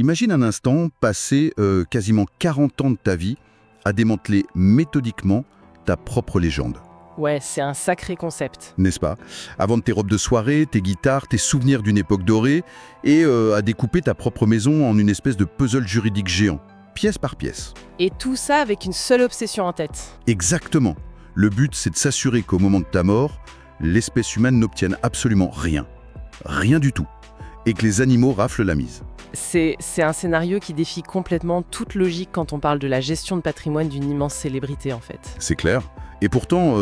Imagine un instant passer quasiment 40 ans de ta vie à démanteler méthodiquement ta propre légende. Ouais, c'est un sacré concept. N'est-ce pas? Avant tes robes de soirée, tes guitares, tes souvenirs d'une époque dorée, et à découper ta propre maison en une espèce de puzzle juridique géant, pièce par pièce. Et tout ça avec une seule obsession en tête. Exactement. Le but, c'est de s'assurer qu'au moment de ta mort, l'espèce humaine n'obtienne absolument rien. Rien du tout. Et que les animaux raflent la mise. C'est un scénario qui défie complètement toute logique quand on parle de la gestion de patrimoine d'une immense célébrité, en fait. C'est clair. Et pourtant,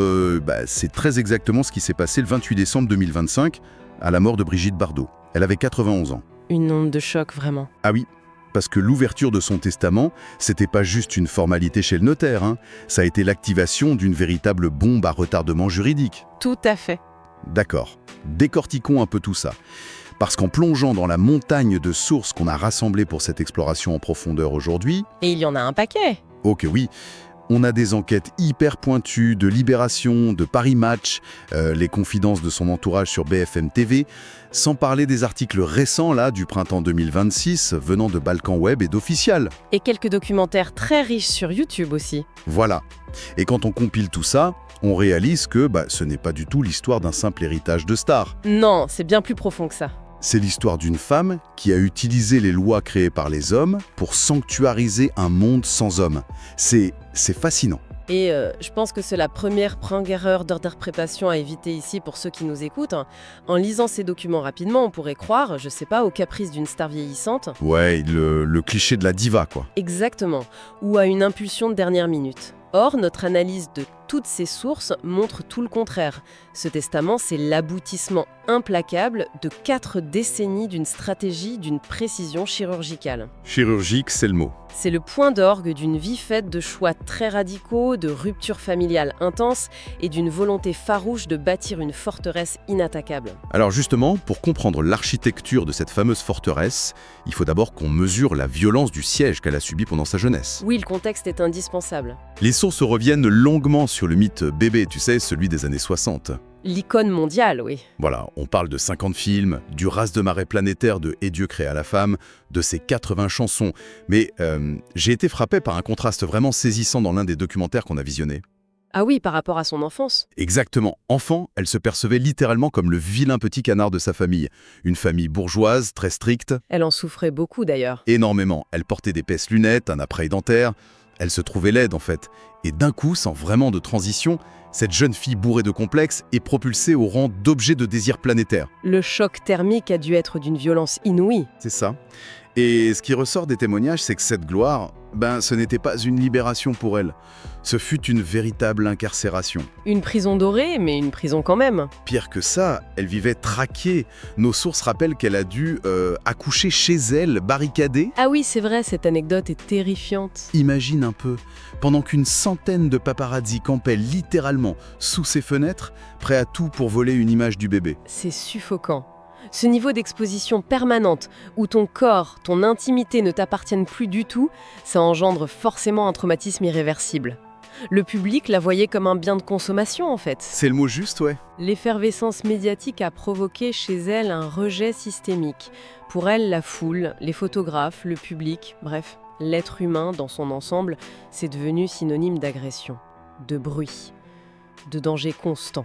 c'est très exactement ce qui s'est passé le 28 décembre 2025, à la mort de Brigitte Bardot. Elle avait 91 ans. Une onde de choc, vraiment. Ah oui, parce que l'ouverture de son testament, c'était pas juste une formalité chez le notaire, hein. Ça a été l'activation d'une véritable bombe à retardement juridique. Tout à fait. D'accord. Décortiquons un peu tout ça. Parce qu'en plongeant dans la montagne de sources qu'on a rassemblées pour cette exploration en profondeur aujourd'hui... Et il y en a un paquet. Ok, oui. On a des enquêtes hyper pointues de Libération, de Paris Match, les confidences de son entourage sur BFM TV, sans parler des articles récents là du printemps 2026 venant de Balkan Web et d'Official. Et quelques documentaires très riches sur YouTube aussi. Voilà. Et quand on compile tout ça, on réalise que ce n'est pas du tout l'histoire d'un simple héritage de star. Non, c'est bien plus profond que ça. C'est l'histoire d'une femme qui a utilisé les lois créées par les hommes pour sanctuariser un monde sans hommes. C'est fascinant. Et je pense que c'est la première erreur d'interprétation à éviter ici pour ceux qui nous écoutent. En lisant ces documents rapidement, on pourrait croire, je sais pas, au caprice d'une star vieillissante. Ouais, le cliché de la diva, quoi. Exactement. Ou à une impulsion de dernière minute. Or, notre analyse de toutes ces sources montre tout le contraire. Ce testament, c'est l'aboutissement implacable de 4 décennies d'une stratégie d'une précision chirurgicale. Chirurgique, c'est le mot. C'est le point d'orgue d'une vie faite de choix très radicaux, de ruptures familiales intenses et d'une volonté farouche de bâtir une forteresse inattaquable. Alors justement, pour comprendre l'architecture de cette fameuse forteresse, il faut d'abord qu'on mesure la violence du siège qu'elle a subi pendant sa jeunesse. Oui, le contexte est indispensable. Les sources reviennent longuement sur le mythe bébé, tu sais, celui des années 60. L'icône mondiale, oui. Voilà, on parle de 50 films, du raz de marée planétaire de Et Dieu créa la femme, de ses 80 chansons. Mais j'ai été frappé par un contraste vraiment saisissant dans l'un des documentaires qu'on a visionné. Ah oui, par rapport à son enfance. Exactement. Enfant, elle se percevait littéralement comme le vilain petit canard de sa famille. Une famille bourgeoise, très stricte. Elle en souffrait beaucoup d'ailleurs. Énormément. Elle portait d'épaisses lunettes, un appareil dentaire. Elle se trouvait laide en fait. Et d'un coup, sans vraiment de transition, cette jeune fille bourrée de complexes est propulsée au rang d'objet de désir planétaire. Le choc thermique a dû être d'une violence inouïe. C'est ça. Et ce qui ressort des témoignages, c'est que cette gloire, ce n'était pas une libération pour elle. Ce fut une véritable incarcération. Une prison dorée, mais une prison quand même. Pire que ça, elle vivait traquée. Nos sources rappellent qu'elle a dû accoucher chez elle, barricadée. Ah oui, c'est vrai, cette anecdote est terrifiante. Imagine un peu, pendant qu'une centaine de paparazzi campaient littéralement sous ses fenêtres, prêts à tout pour voler une image du bébé. C'est suffocant. Ce niveau d'exposition permanente, où ton corps, ton intimité ne t'appartiennent plus du tout, ça engendre forcément un traumatisme irréversible. Le public la voyait comme un bien de consommation en fait. C'est le mot juste, ouais. L'effervescence médiatique a provoqué chez elle un rejet systémique. Pour elle, la foule, les photographes, le public, bref, l'être humain dans son ensemble, c'est devenu synonyme d'agression, de bruit, de danger constant.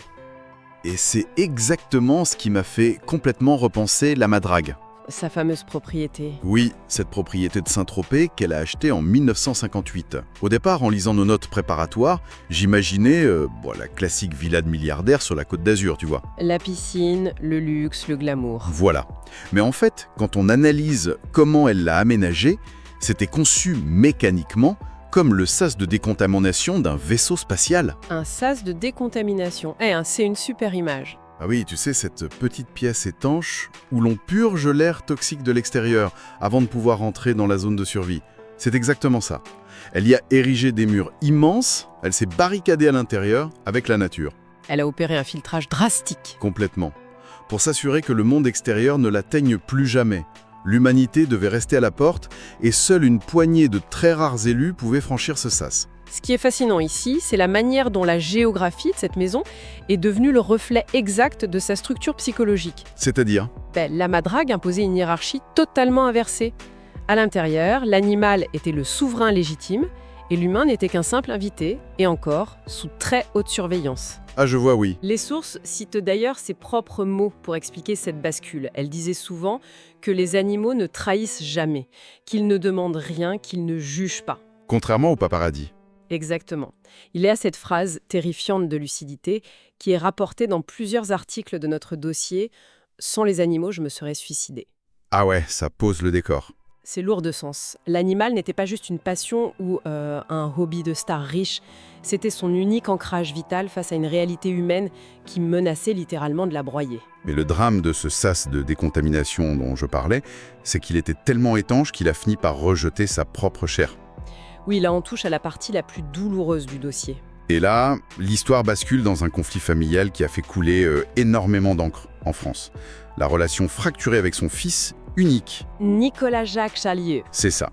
Et c'est exactement ce qui m'a fait complètement repenser la Madrague. Sa fameuse propriété. Oui, cette propriété de Saint-Tropez qu'elle a achetée en 1958. Au départ, en lisant nos notes préparatoires, j'imaginais la classique villa de milliardaire sur la Côte d'Azur, tu vois. La piscine, le luxe, le glamour. Voilà. Mais en fait, quand on analyse comment elle l'a aménagée, c'était conçu mécaniquement comme le sas de décontamination d'un vaisseau spatial. Un sas de décontamination. C'est une super image. Ah oui, tu sais, cette petite pièce étanche où l'on purge l'air toxique de l'extérieur avant de pouvoir entrer dans la zone de survie. C'est exactement ça. Elle y a érigé des murs immenses, elle s'est barricadée à l'intérieur avec la nature. Elle a opéré un filtrage drastique. Complètement. Pour s'assurer que le monde extérieur ne l'atteigne plus jamais. L'humanité devait rester à la porte et seule une poignée de très rares élus pouvaient franchir ce sas. Ce qui est fascinant ici, c'est la manière dont la géographie de cette maison est devenue le reflet exact de sa structure psychologique. C'est-à-dire ? La Madrague imposait une hiérarchie totalement inversée. À l'intérieur, l'animal était le souverain légitime et l'humain n'était qu'un simple invité, et encore, sous très haute surveillance. Ah, je vois, oui. Les sources citent d'ailleurs ses propres mots pour expliquer cette bascule. Elle disait souvent que les animaux ne trahissent jamais, qu'ils ne demandent rien, qu'ils ne jugent pas. Contrairement au paparazzi. Exactement. Il y a cette phrase terrifiante de lucidité qui est rapportée dans plusieurs articles de notre dossier « Sans les animaux, je me serais suicidé ». Ah ouais, ça pose le décor. C'est lourd de sens. L'animal n'était pas juste une passion ou un hobby de star riche, c'était son unique ancrage vital face à une réalité humaine qui menaçait littéralement de la broyer. Mais le drame de ce sas de décontamination dont je parlais, c'est qu'il était tellement étanche qu'il a fini par rejeter sa propre chair. Oui, là on touche à la partie la plus douloureuse du dossier. Et là, l'histoire bascule dans un conflit familial qui a fait couler énormément d'encre en France. La relation fracturée avec son fils unique. Nicolas-Jacques Chalier. C'est ça.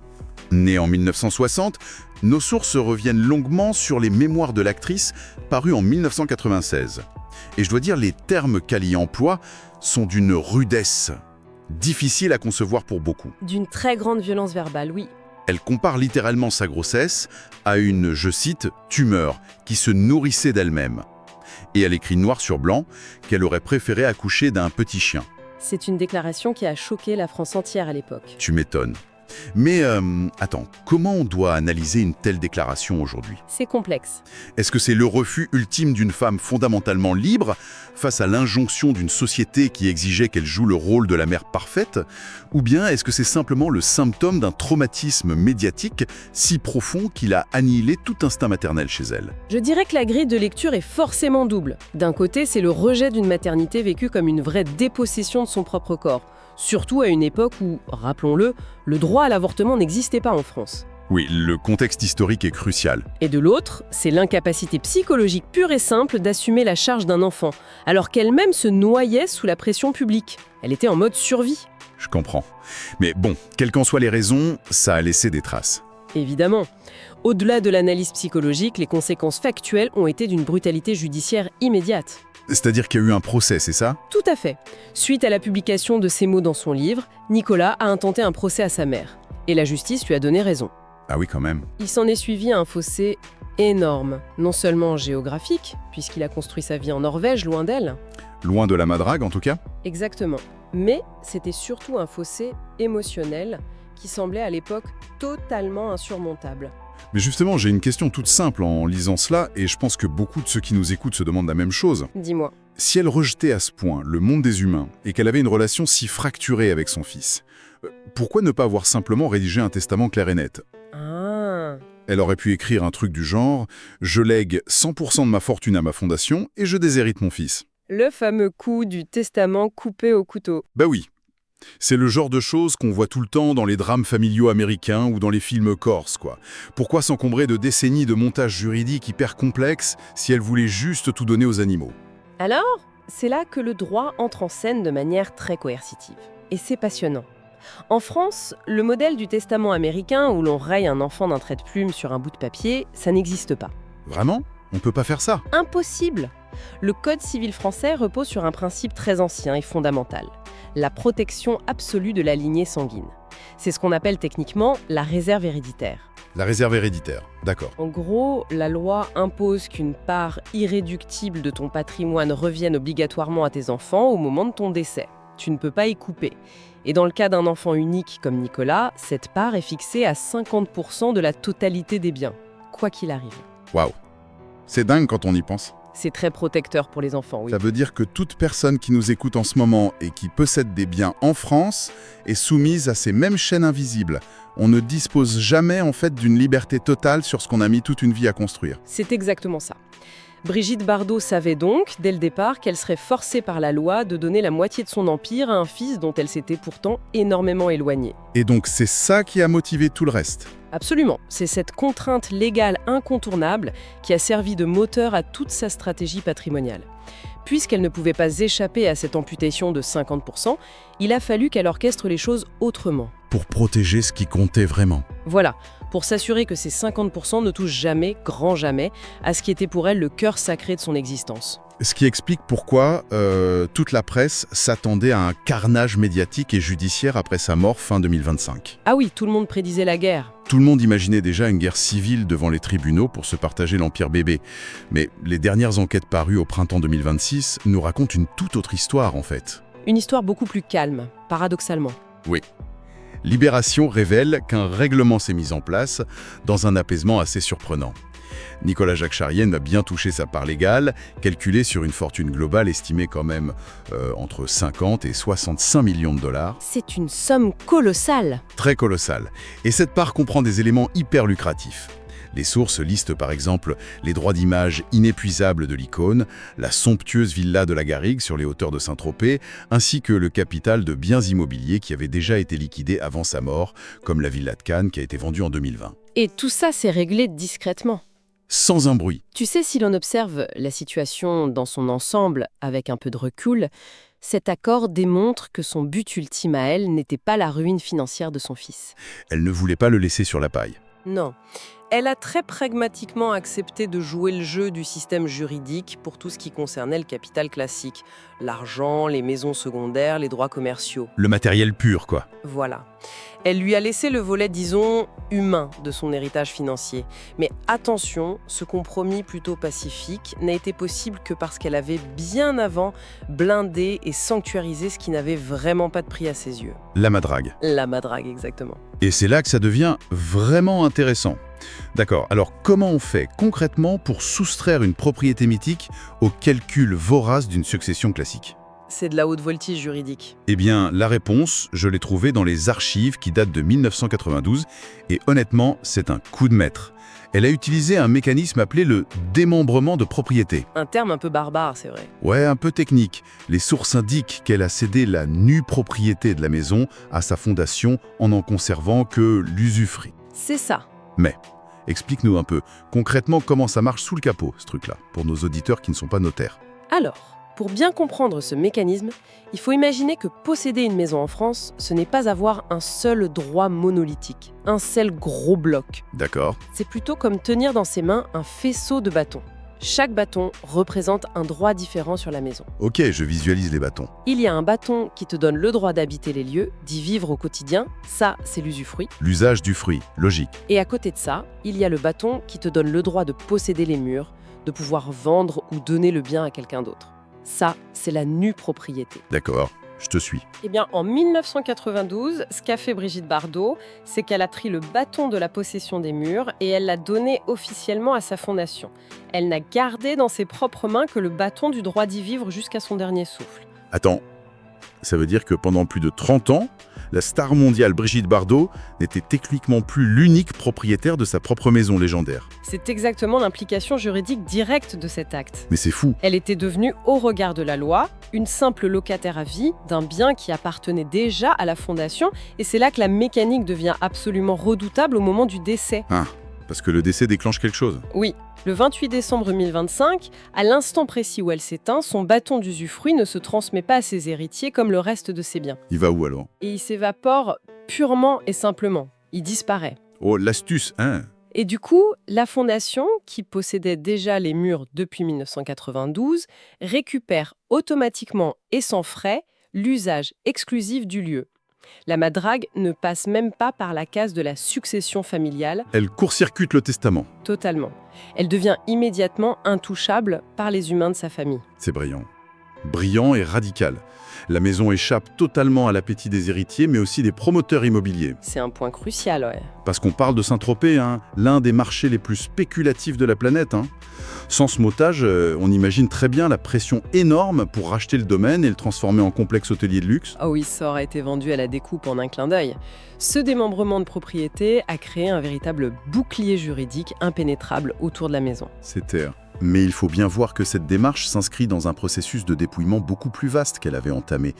Né en 1960, nos sources reviennent longuement sur les mémoires de l'actrice parues en 1996. Et je dois dire, les termes qu'elle y emploie sont d'une rudesse, difficile à concevoir pour beaucoup. D'une très grande violence verbale, oui. Elle compare littéralement sa grossesse à une, je cite, « tumeur qui se nourrissait d'elle-même ». Et elle écrit noir sur blanc qu'elle aurait préféré accoucher d'un petit chien. C'est une déclaration qui a choqué la France entière à l'époque. Tu m'étonnes. Mais attends, comment on doit analyser une telle déclaration aujourd'hui? C'est complexe. Est-ce que c'est le refus ultime d'une femme fondamentalement libre face à l'injonction d'une société qui exigeait qu'elle joue le rôle de la mère parfaite? Ou bien est-ce que c'est simplement le symptôme d'un traumatisme médiatique si profond qu'il a annihilé tout instinct maternel chez elle? Je dirais que la grille de lecture est forcément double. D'un côté, c'est le rejet d'une maternité vécue comme une vraie dépossession de son propre corps. Surtout à une époque où, rappelons-le, le droit à l'avortement n'existait pas en France. Oui, le contexte historique est crucial. Et de l'autre, c'est l'incapacité psychologique pure et simple d'assumer la charge d'un enfant, alors qu'elle-même se noyait sous la pression publique. Elle était en mode survie. Je comprends. Mais bon, quelles qu'en soient les raisons, ça a laissé des traces. Évidemment. Au-delà de l'analyse psychologique, les conséquences factuelles ont été d'une brutalité judiciaire immédiate. C'est-à-dire qu'il y a eu un procès, c'est ça? Tout à fait. Suite à la publication de ces mots dans son livre, Nicolas a intenté un procès à sa mère. Et la justice lui a donné raison. Ah oui, quand même. Il s'en est suivi un fossé énorme, non seulement géographique, puisqu'il a construit sa vie en Norvège, loin d'elle. Loin de la madrague, en tout cas? Exactement. Mais c'était surtout un fossé émotionnel qui semblait à l'époque totalement insurmontable. Mais justement, j'ai une question toute simple en lisant cela, et je pense que beaucoup de ceux qui nous écoutent se demandent la même chose. Dis-moi. Si elle rejetait à ce point le monde des humains, et qu'elle avait une relation si fracturée avec son fils, pourquoi ne pas avoir simplement rédigé un testament clair et net? Ah. Elle aurait pu écrire un truc du genre « Je lègue 100% de ma fortune à ma fondation et je déshérite mon fils ». Le fameux coup du testament coupé au couteau. Bah oui. C'est le genre de choses qu'on voit tout le temps dans les drames familiaux américains ou dans les films corses, quoi. Pourquoi s'encombrer de décennies de montage juridique hyper complexe si elle voulait juste tout donner aux animaux? Alors, c'est là que le droit entre en scène de manière très coercitive. Et c'est passionnant. En France, le modèle du testament américain où l'on raye un enfant d'un trait de plume sur un bout de papier, ça n'existe pas. Vraiment? On peut pas faire ça? Impossible! Le Code civil français repose sur un principe très ancien et fondamental, la protection absolue de la lignée sanguine. C'est ce qu'on appelle techniquement la réserve héréditaire. La réserve héréditaire, d'accord. En gros, la loi impose qu'une part irréductible de ton patrimoine revienne obligatoirement à tes enfants au moment de ton décès. Tu ne peux pas y couper. Et dans le cas d'un enfant unique comme Nicolas, cette part est fixée à 50% de la totalité des biens, quoi qu'il arrive. Waouh. C'est dingue quand on y pense. C'est très protecteur pour les enfants, oui. Ça veut dire que toute personne qui nous écoute en ce moment et qui possède des biens en France est soumise à ces mêmes chaînes invisibles. On ne dispose jamais en fait d'une liberté totale sur ce qu'on a mis toute une vie à construire. C'est exactement ça. Brigitte Bardot savait donc, dès le départ, qu'elle serait forcée par la loi de donner la moitié de son empire à un fils dont elle s'était pourtant énormément éloignée. Et donc c'est ça qui a motivé tout le reste. Absolument, c'est cette contrainte légale incontournable qui a servi de moteur à toute sa stratégie patrimoniale. Puisqu'elle ne pouvait pas échapper à cette amputation de 50%, il a fallu qu'elle orchestre les choses autrement. Pour protéger ce qui comptait vraiment. Voilà, pour s'assurer que ces 50% ne touchent jamais, grand jamais, à ce qui était pour elle le cœur sacré de son existence. Ce qui explique pourquoi toute la presse s'attendait à un carnage médiatique et judiciaire après sa mort fin 2025. Ah oui, tout le monde prédisait la guerre. Tout le monde imaginait déjà une guerre civile devant les tribunaux pour se partager l'Empire bébé. Mais les dernières enquêtes parues au printemps 2026 nous racontent une toute autre histoire en fait. Une histoire beaucoup plus calme, paradoxalement. Oui. Libération révèle qu'un règlement s'est mis en place dans un apaisement assez surprenant. Nicolas Jacques Charienne a bien touché sa part légale, calculée sur une fortune globale estimée quand même entre 50 et 65 millions de dollars. C'est une somme colossale. Très colossale. Et cette part comprend des éléments hyper lucratifs. Les sources listent par exemple les droits d'image inépuisables de l'icône, la somptueuse villa de la Garrigue sur les hauteurs de Saint-Tropez, ainsi que le capital de biens immobiliers qui avait déjà été liquidé avant sa mort, comme la villa de Cannes qui a été vendue en 2020. Et tout ça s'est réglé discrètement. Sans un bruit. Tu sais, si l'on observe la situation dans son ensemble avec un peu de recul, cet accord démontre que son but ultime à elle n'était pas la ruine financière de son fils. Elle ne voulait pas le laisser sur la paille. Non. Elle a très pragmatiquement accepté de jouer le jeu du système juridique pour tout ce qui concernait le capital classique. L'argent, les maisons secondaires, les droits commerciaux. Le matériel pur, quoi. Voilà. Elle lui a laissé le volet, disons, humain de son héritage financier. Mais attention, ce compromis plutôt pacifique n'a été possible que parce qu'elle avait bien avant blindé et sanctuarisé ce qui n'avait vraiment pas de prix à ses yeux. La madrague. La madrague, exactement. Et c'est là que ça devient vraiment intéressant. D'accord, alors comment on fait concrètement pour soustraire une propriété mythique au calcul vorace d'une succession classique ? C'est de la haute voltige juridique. Eh bien, la réponse, je l'ai trouvée dans les archives qui datent de 1992, et honnêtement, c'est un coup de maître. Elle a utilisé un mécanisme appelé le démembrement de propriété. Un terme un peu barbare, c'est vrai. Ouais, un peu technique. Les sources indiquent qu'elle a cédé la nue propriété de la maison à sa fondation en conservant que l'usufruit. C'est ça. Mais, explique-nous un peu, concrètement, comment ça marche sous le capot, ce truc-là, pour nos auditeurs qui ne sont pas notaires. Alors, pour bien comprendre ce mécanisme, il faut imaginer que posséder une maison en France, ce n'est pas avoir un seul droit monolithique, un seul gros bloc. D'accord. C'est plutôt comme tenir dans ses mains un faisceau de bâtons. Chaque bâton représente un droit différent sur la maison. Ok, je visualise les bâtons. Il y a un bâton qui te donne le droit d'habiter les lieux, d'y vivre au quotidien, ça c'est l'usufruit. L'usage du fruit, logique. Et à côté de ça, il y a le bâton qui te donne le droit de posséder les murs, de pouvoir vendre ou donner le bien à quelqu'un d'autre. Ça, c'est la nue propriété. D'accord, je te suis. Eh bien, en 1992, ce qu'a fait Brigitte Bardot, c'est qu'elle a pris le bâton de la possession des murs et elle l'a donné officiellement à sa fondation. Elle n'a gardé dans ses propres mains que le bâton du droit d'y vivre jusqu'à son dernier souffle. Attends, ça veut dire que pendant plus de 30 ans, la star mondiale Brigitte Bardot n'était techniquement plus l'unique propriétaire de sa propre maison légendaire. C'est exactement l'implication juridique directe de cet acte. Mais c'est fou. Elle était devenue, au regard de la loi, une simple locataire à vie d'un bien qui appartenait déjà à la fondation, et c'est là que la mécanique devient absolument redoutable au moment du décès. Ah, parce que le décès déclenche quelque chose. Oui, le 28 décembre 2025, à l'instant précis où elle s'éteint, son bâton d'usufruit ne se transmet pas à ses héritiers comme le reste de ses biens. Il va où alors ? Et il s'évapore purement et simplement. Il disparaît. Oh, l'astuce, hein ? Et du coup, la fondation, qui possédait déjà les murs depuis 1992, récupère automatiquement et sans frais l'usage exclusif du lieu. La madrague ne passe même pas par la case de la succession familiale. Elle court-circuite le testament. Totalement. Elle devient immédiatement intouchable par les humains de sa famille. C'est brillant. Brillant et radical. La maison échappe totalement à l'appétit des héritiers, mais aussi des promoteurs immobiliers. C'est un point crucial, ouais. Parce qu'on parle de Saint-Tropez, l'un des marchés les plus spéculatifs de la planète. Sans ce motage, on imagine très bien la pression énorme pour racheter le domaine et le transformer en complexe hôtelier de luxe. Ah oui, ça aurait été vendu à la découpe en un clin d'œil. Ce démembrement de propriété a créé un véritable bouclier juridique impénétrable autour de la maison. C'est terre. Mais il faut bien voir que cette démarche s'inscrit dans un processus de dépouillement beaucoup plus vaste qu'elle avait entamé.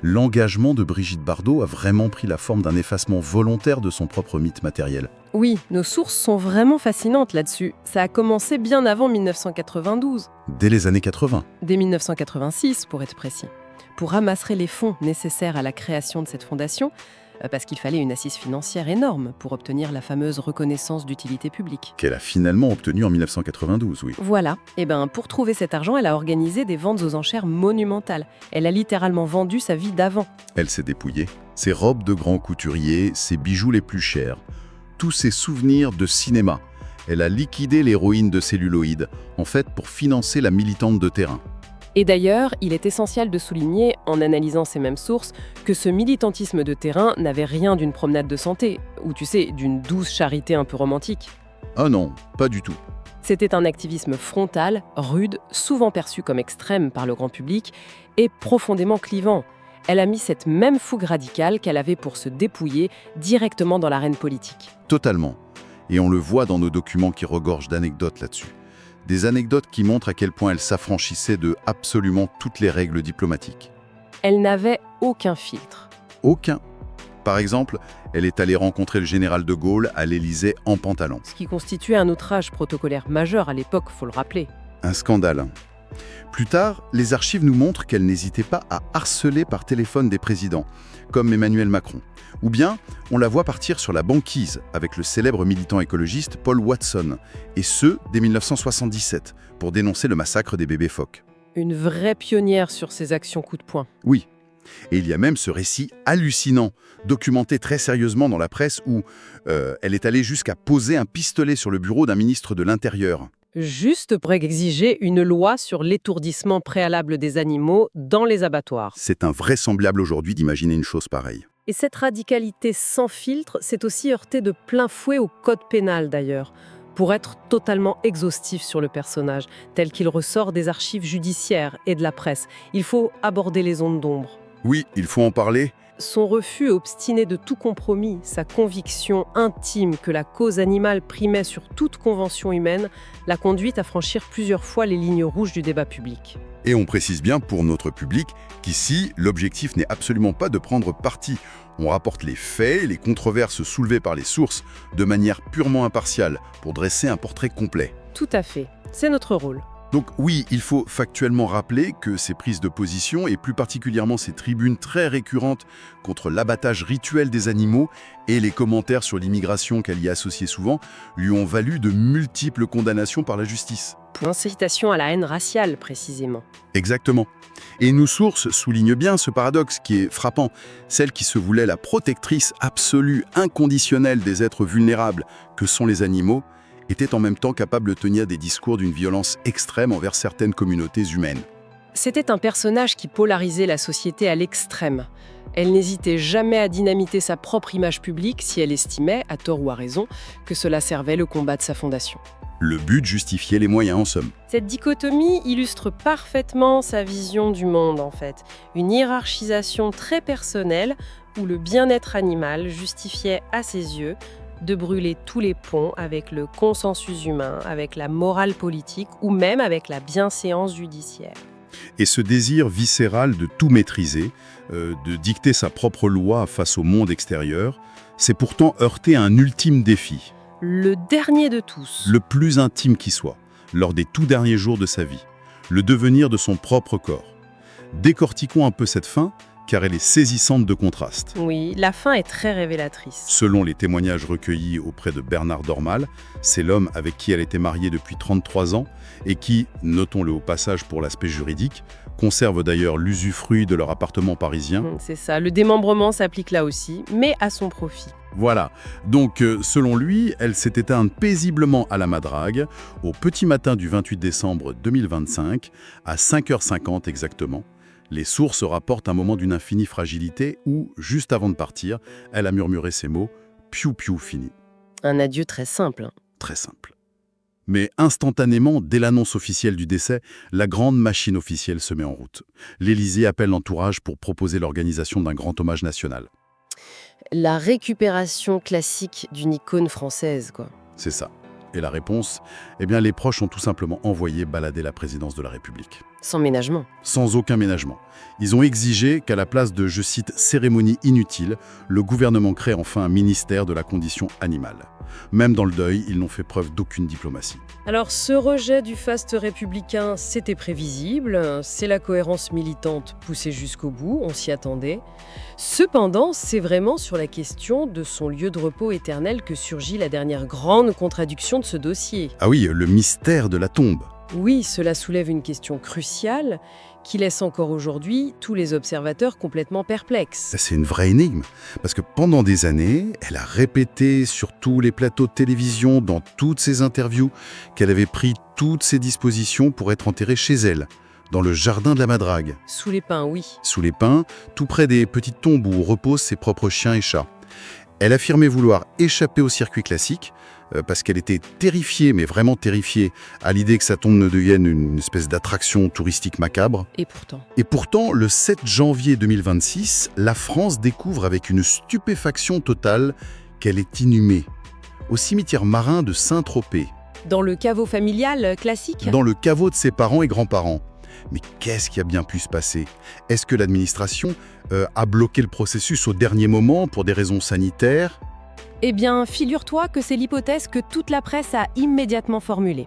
L'engagement de Brigitte Bardot a vraiment pris la forme d'un effacement volontaire de son propre mythe matériel. Oui, nos sources sont vraiment fascinantes là-dessus. Ça a commencé bien avant 1992. Dès les années 80. Dès 1986, pour être précis. Pour ramasser les fonds nécessaires à la création de cette fondation, parce qu'il fallait une assise financière énorme pour obtenir la fameuse reconnaissance d'utilité publique. Qu'elle a finalement obtenue en 1992, oui. Voilà, et pour trouver cet argent, elle a organisé des ventes aux enchères monumentales. Elle a littéralement vendu sa vie d'avant. Elle s'est dépouillée. Ses robes de grand couturier, ses bijoux les plus chers, tous ses souvenirs de cinéma. Elle a liquidé l'héroïne de celluloïd, en fait pour financer la militante de terrain. Et d'ailleurs, il est essentiel de souligner, en analysant ces mêmes sources, que ce militantisme de terrain n'avait rien d'une promenade de santé, ou tu sais, d'une douce charité un peu romantique. Ah non, pas du tout. C'était un activisme frontal, rude, souvent perçu comme extrême par le grand public, et profondément clivant. Elle a mis cette même fougue radicale qu'elle avait pour se dépouiller directement dans l'arène politique. Totalement. Et on le voit dans nos documents qui regorgent d'anecdotes là-dessus. Des anecdotes qui montrent à quel point elle s'affranchissait de absolument toutes les règles diplomatiques. Elle n'avait aucun filtre. Aucun. Par exemple, elle est allée rencontrer le général de Gaulle à l'Élysée en pantalon. Ce qui constituait un outrage protocolaire majeur à l'époque, faut le rappeler. Un scandale. Plus tard, les archives nous montrent qu'elle n'hésitait pas à harceler par téléphone des présidents, comme Emmanuel Macron. Ou bien, on la voit partir sur la banquise avec le célèbre militant écologiste Paul Watson, et ce, dès 1977, pour dénoncer le massacre des bébés phoques. Une vraie pionnière sur ses actions coup de poing. Oui. Et il y a même ce récit hallucinant, documenté très sérieusement dans la presse, où elle est allée jusqu'à poser un pistolet sur le bureau d'un ministre de l'Intérieur. Juste pour exiger une loi sur l'étourdissement préalable des animaux dans les abattoirs. C'est invraisemblable aujourd'hui d'imaginer une chose pareille. Et cette radicalité sans filtre s'est aussi heurtée de plein fouet au code pénal d'ailleurs, pour être totalement exhaustif sur le personnage, tel qu'il ressort des archives judiciaires et de la presse. Il faut aborder les zones d'ombre. Oui, il faut en parler. Son refus obstiné de tout compromis, sa conviction intime que la cause animale primait sur toute convention humaine, l'a conduite à franchir plusieurs fois les lignes rouges du débat public. Et on précise bien pour notre public qu'ici, l'objectif n'est absolument pas de prendre parti. On rapporte les faits et les controverses soulevées par les sources de manière purement impartiale pour dresser un portrait complet. Tout à fait, c'est notre rôle. Donc oui, il faut factuellement rappeler que ces prises de position, et plus particulièrement ces tribunes très récurrentes contre l'abattage rituel des animaux et les commentaires sur l'immigration qu'elle y associait souvent, lui ont valu de multiples condamnations par la justice. Pour incitation à la haine raciale, précisément. Exactement. Et nos sources soulignent bien ce paradoxe qui est frappant. Celle qui se voulait la protectrice absolue, inconditionnelle des êtres vulnérables que sont les animaux, était en même temps capable de tenir des discours d'une violence extrême envers certaines communautés humaines. C'était un personnage qui polarisait la société à l'extrême. Elle n'hésitait jamais à dynamiter sa propre image publique si elle estimait, à tort ou à raison, que cela servait le combat de sa fondation. Le but justifiait les moyens en somme. Cette dichotomie illustre parfaitement sa vision du monde en fait. Une hiérarchisation très personnelle où le bien-être animal justifiait à ses yeux de brûler tous les ponts avec le consensus humain, avec la morale politique ou même avec la bienséance judiciaire. Et ce désir viscéral de tout maîtriser, de dicter sa propre loi face au monde extérieur, s'est pourtant heurté à un ultime défi. Le dernier de tous. Le plus intime qui soit, lors des tout derniers jours de sa vie, le devenir de son propre corps. Décortiquons un peu cette fin, car elle est saisissante de contraste. Oui, la fin est très révélatrice. Selon les témoignages recueillis auprès de Bernard Dormal, c'est l'homme avec qui elle était mariée depuis 33 ans et qui, notons-le au passage pour l'aspect juridique, conserve d'ailleurs l'usufruit de leur appartement parisien. C'est ça, le démembrement s'applique là aussi, mais à son profit. Voilà, donc selon lui, elle s'est éteinte paisiblement à la madrague au petit matin du 28 décembre 2025, à 5h50 exactement. Les sources rapportent un moment d'une infinie fragilité où, juste avant de partir, elle a murmuré ces mots « piou piou fini ». Un adieu très simple. Très simple. Mais instantanément, dès l'annonce officielle du décès, la grande machine officielle se met en route. L'Élysée appelle l'entourage pour proposer l'organisation d'un grand hommage national. La récupération classique d'une icône française, quoi. C'est ça. Et la réponse, eh bien, les proches ont tout simplement envoyé balader la présidence de la République. Sans ménagement. Sans aucun ménagement. Ils ont exigé qu'à la place de, je cite, « cérémonies inutiles », le gouvernement crée enfin un ministère de la condition animale. Même dans le deuil, ils n'ont fait preuve d'aucune diplomatie. Alors ce rejet du faste républicain, c'était prévisible, c'est la cohérence militante poussée jusqu'au bout, on s'y attendait. Cependant, c'est vraiment sur la question de son lieu de repos éternel que surgit la dernière grande contradiction de ce dossier. Ah oui, le mystère de la tombe. Oui, cela soulève une question cruciale qui laisse encore aujourd'hui tous les observateurs complètement perplexes. C'est une vraie énigme, parce que pendant des années, elle a répété sur tous les plateaux de télévision, dans toutes ses interviews, qu'elle avait pris toutes ses dispositions pour être enterrée chez elle, dans le jardin de la Madrague. Sous les pins, oui. Sous les pins, tout près des petites tombes où reposent ses propres chiens et chats. Elle affirmait vouloir échapper au circuit classique, parce qu'elle était terrifiée, mais vraiment terrifiée, à l'idée que sa tombe ne devienne une espèce d'attraction touristique macabre. Et pourtant, le 7 janvier 2026, la France découvre avec une stupéfaction totale qu'elle est inhumée, au cimetière marin de Saint-Tropez. Dans le caveau familial classique ? Dans le caveau de ses parents et grands-parents. Mais qu'est-ce qui a bien pu se passer? Est-ce que l'administration a bloqué le processus au dernier moment pour des raisons sanitaires? Eh bien, figure-toi que c'est l'hypothèse que toute la presse a immédiatement formulée.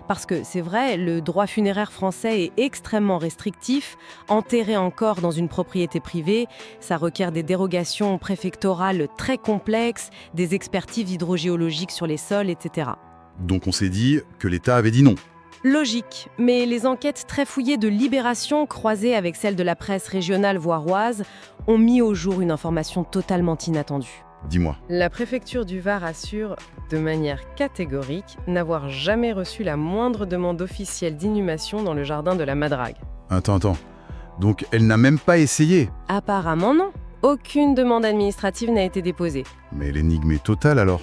Parce que c'est vrai, le droit funéraire français est extrêmement restrictif. Enterrer un corps dans une propriété privée, ça requiert des dérogations préfectorales très complexes, des expertises hydrogéologiques sur les sols, etc. Donc on s'est dit que l'État avait dit non. Logique, mais les enquêtes très fouillées de Libération, croisées avec celles de la presse régionale voiroise, ont mis au jour une information totalement inattendue. Dis-moi. La préfecture du Var assure, de manière catégorique, n'avoir jamais reçu la moindre demande officielle d'inhumation dans le jardin de la Madrague. Attends. Donc elle n'a même pas essayé? Apparemment non. Aucune demande administrative n'a été déposée. Mais l'énigme est totale alors.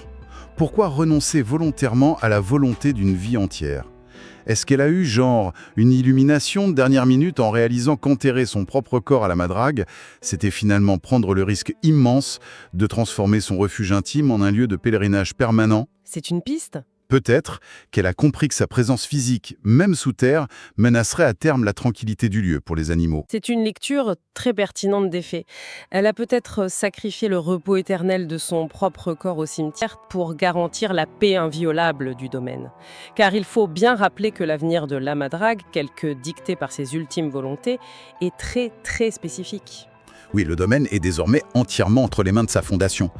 Pourquoi renoncer volontairement à la volonté d'une vie entière? Est-ce qu'elle a eu, genre, une illumination de dernière minute en réalisant qu'enterrer son propre corps à la Madrague, c'était finalement prendre le risque immense de transformer son refuge intime en un lieu de pèlerinage permanent? C'est une piste ? Peut-être qu'elle a compris que sa présence physique, même sous terre, menacerait à terme la tranquillité du lieu pour les animaux. C'est une lecture très pertinente des faits. Elle a peut-être sacrifié le repos éternel de son propre corps au cimetière pour garantir la paix inviolable du domaine. Car il faut bien rappeler que l'avenir de la Madrague, tel que dicté par ses ultimes volontés, est très très spécifique. Oui, le domaine est désormais entièrement entre les mains de sa fondation.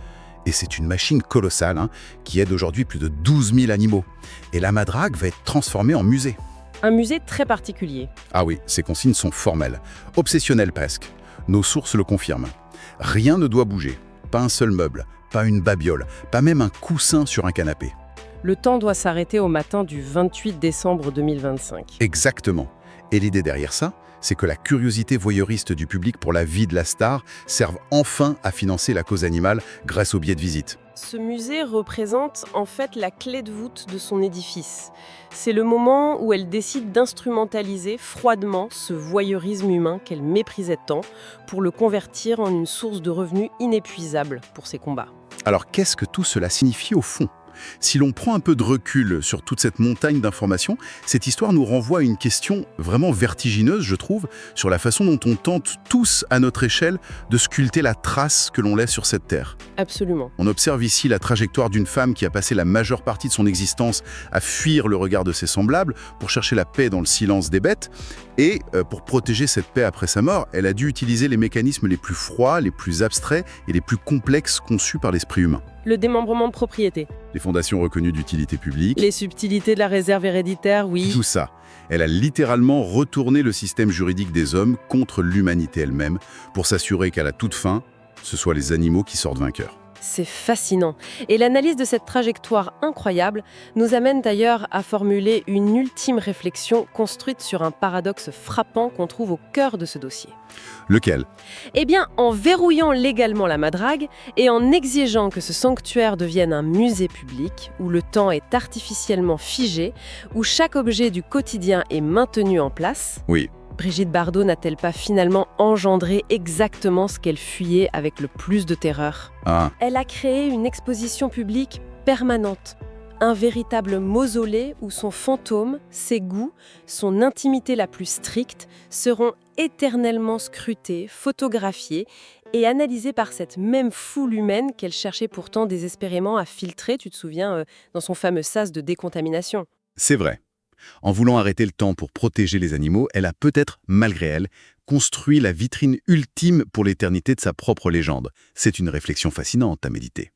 Et c'est une machine colossale qui aide aujourd'hui plus de 12 000 animaux. Et la Madrague va être transformée en musée. Un musée très particulier. Ah oui, ces consignes sont formelles, obsessionnelles presque. Nos sources le confirment. Rien ne doit bouger. Pas un seul meuble, pas une babiole, pas même un coussin sur un canapé. Le temps doit s'arrêter au matin du 28 décembre 2025. Exactement. Et l'idée derrière ça, c'est que la curiosité voyeuriste du public pour la vie de la star serve enfin à financer la cause animale grâce aux billets de visite. Ce musée représente en fait la clé de voûte de son édifice. C'est le moment où elle décide d'instrumentaliser froidement ce voyeurisme humain qu'elle méprisait tant pour le convertir en une source de revenus inépuisable pour ses combats. Alors qu'est-ce que tout cela signifie au fond ? Si l'on prend un peu de recul sur toute cette montagne d'informations, cette histoire nous renvoie à une question vraiment vertigineuse, je trouve, sur la façon dont on tente tous, à notre échelle, de sculpter la trace que l'on laisse sur cette terre. Absolument. On observe ici la trajectoire d'une femme qui a passé la majeure partie de son existence à fuir le regard de ses semblables pour chercher la paix dans le silence des bêtes. Et pour protéger cette paix après sa mort, elle a dû utiliser les mécanismes les plus froids, les plus abstraits et les plus complexes conçus par l'esprit humain. Le démembrement de propriété. Les fondations reconnues d'utilité publique. Les subtilités de la réserve héréditaire, oui. Tout ça. Elle a littéralement retourné le système juridique des hommes contre l'humanité elle-même pour s'assurer qu'à la toute fin, ce soit les animaux qui sortent vainqueurs. C'est fascinant. Et l'analyse de cette trajectoire incroyable nous amène d'ailleurs à formuler une ultime réflexion construite sur un paradoxe frappant qu'on trouve au cœur de ce dossier. Lequel ? Eh bien, en verrouillant légalement la Madrague et en exigeant que ce sanctuaire devienne un musée public, où le temps est artificiellement figé, où chaque objet du quotidien est maintenu en place, Oui. Brigitte Bardot n'a-t-elle pas finalement engendré exactement ce qu'elle fuyait avec le plus de terreur ? Ah, Elle a créé une exposition publique permanente, Un véritable mausolée où son fantôme, ses goûts, son intimité la plus stricte seront éternellement scrutés, photographiés et analysés par cette même foule humaine qu'elle cherchait pourtant désespérément à filtrer, tu te souviens, dans son fameux sas de décontamination. C'est vrai. En voulant arrêter le temps pour protéger les animaux, elle a peut-être, malgré elle, construit la vitrine ultime pour l'éternité de sa propre légende. C'est une réflexion fascinante à méditer.